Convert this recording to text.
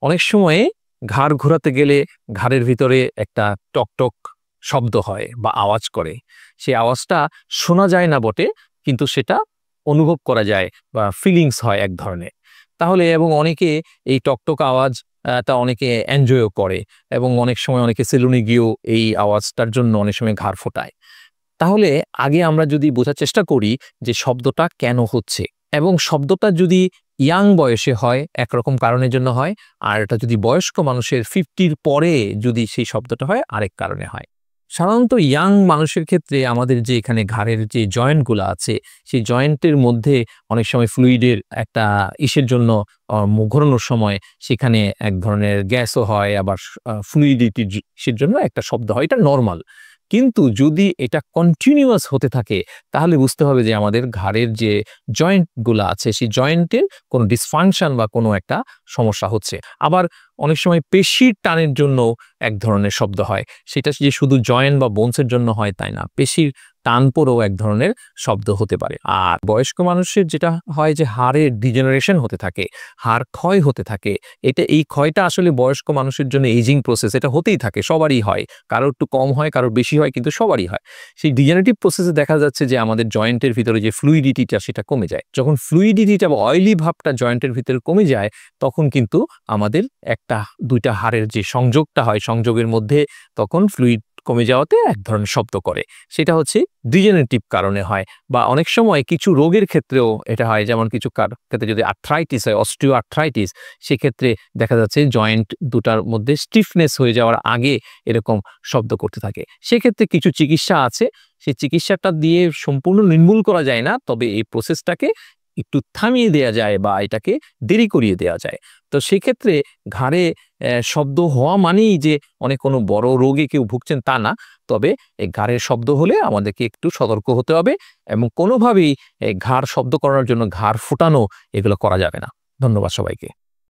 অনেক সময়ে ঘাড় ঘোরাতে গেলে ঘাড়ের ভিতরে একটা টকটক শব্দ হয় বা আওয়াজ করে। সেই আওয়াজটা শোনা যায় না বটে, কিন্তু সেটা অনুভব করা যায় বা ফিলিংস হয় এক ধরনের। তাহলে এবং অনেকে এই টকটক আওয়াজ তা অনেকে এনজয়ও করে এবং অনেক সময় অনেকে সেলুনে গিয়েও এই আওয়াজটার জন্য অনেক সময় ঘাড় ফোটায়। তাহলে আগে আমরা যদি বোঝার চেষ্টা করি যে শব্দটা কেন হচ্ছে এবং শব্দটা যদি ইয়াং বয়সে হয় একরকম কারণের জন্য হয়, আর এটা যদি বয়স্ক মানুষের 50-র পরে যদি সেই শব্দটা হয় আরেক কারণে হয়। সাধারণত ইয়াং মানুষের ক্ষেত্রে আমাদের যে এখানে ঘাড়ের যে জয়েন্টগুলো আছে, সেই জয়েন্টের মধ্যে অনেক সময় ফ্লুইডের একটা ইসের জন্য ঘোরানোর সময় সেখানে এক ধরনের গ্যাসও হয়, আবার ফ্লুইডিটির ইসের জন্য একটা শব্দ হয়। এটা নরমাল। কিন্তু যদি এটা কন্টিনিউয়াস হতে থাকে তাহলে বুঝতে হবে যে আমাদের ঘাড়ের যে জয়েন্টগুলা আছে সেই জয়েন্টের কোনো ডিসফাংশন বা কোনো একটা সমস্যা হচ্ছে। আবার অনেক সময় পেশির টানের জন্য এক ধরনের শব্দ হয়। সেটা যে শুধু জয়েন্ট বা বোনসের জন্য হয় তাই না। পেশির টান পরেও এক ধরনের শব্দ হতে পারে। আর বয়স্ক মানুষের যেটা হয় যে হাড়ের ডিজেনারেশন হতে থাকে, হাড় ক্ষয় হতে থাকে। এই ক্ষয়টা আসলে বয়স্ক মানুষের জন্য এজিং প্রসেস, এটা হতেই থাকে, সবারই হয়। কারোর একটু কম হয়, কারোর বেশি হয়, কিন্তু সবারই হয়। সেই ডিজেনারেটিভ প্রসেসে দেখা যাচ্ছে যে আমাদের জয়েন্টের ভিতরে যে ফ্লুইডিটিটা সেটা কমে যায়। যখন ফ্লুইডিটিটা বা অয়েলি ভাবটা জয়েন্টের ভিতরে কমে যায়, তখন কিন্তু আমাদের একটা ২টা হাড়ের যে সংযোগটা হয়, সংযোগের মধ্যে তখন ফ্লুইড কমে যাওয়াতে এক ধরনের শব্দ করে। সেটা হচ্ছে ডিজেনারেটিভ কারণে হয়। বা অনেক সময় কিছু রোগের ক্ষেত্রেও এটা হয়, যেমন কিছু ক্ষেত্রে যদি আর্থ্রাইটিস হয়, অস্টিও আর্থ্রাইটিস, সেক্ষেত্রে দেখা যাচ্ছে জয়েন্ট দুটার মধ্যে স্টিফনেস হয়ে যাওয়ার আগে এরকম শব্দ করতে থাকে। সেক্ষেত্রে কিছু চিকিৎসা আছে, সেই চিকিৎসাটা দিয়ে সম্পূর্ণ নির্মূল করা যায় না, তবে এই প্রসেসটাকে একটু থামিয়ে দেয়া যায় বা এটাকে দেরি করিয়ে দেয়া যায়। তো সেক্ষেত্রে ঘাড়ে শব্দ হওয়া মানেই যে অনেক কোনো বড় রোগে কেউ ভুগছেন তা না। তবে এই ঘাড়ের শব্দ হলে আমাদেরকে একটু সতর্ক হতে হবে এবং কোনোভাবেই ঘাড় শব্দ করানোর জন্য ঘাড় ফুটানো এগুলো করা যাবে না। ধন্যবাদ সবাইকে।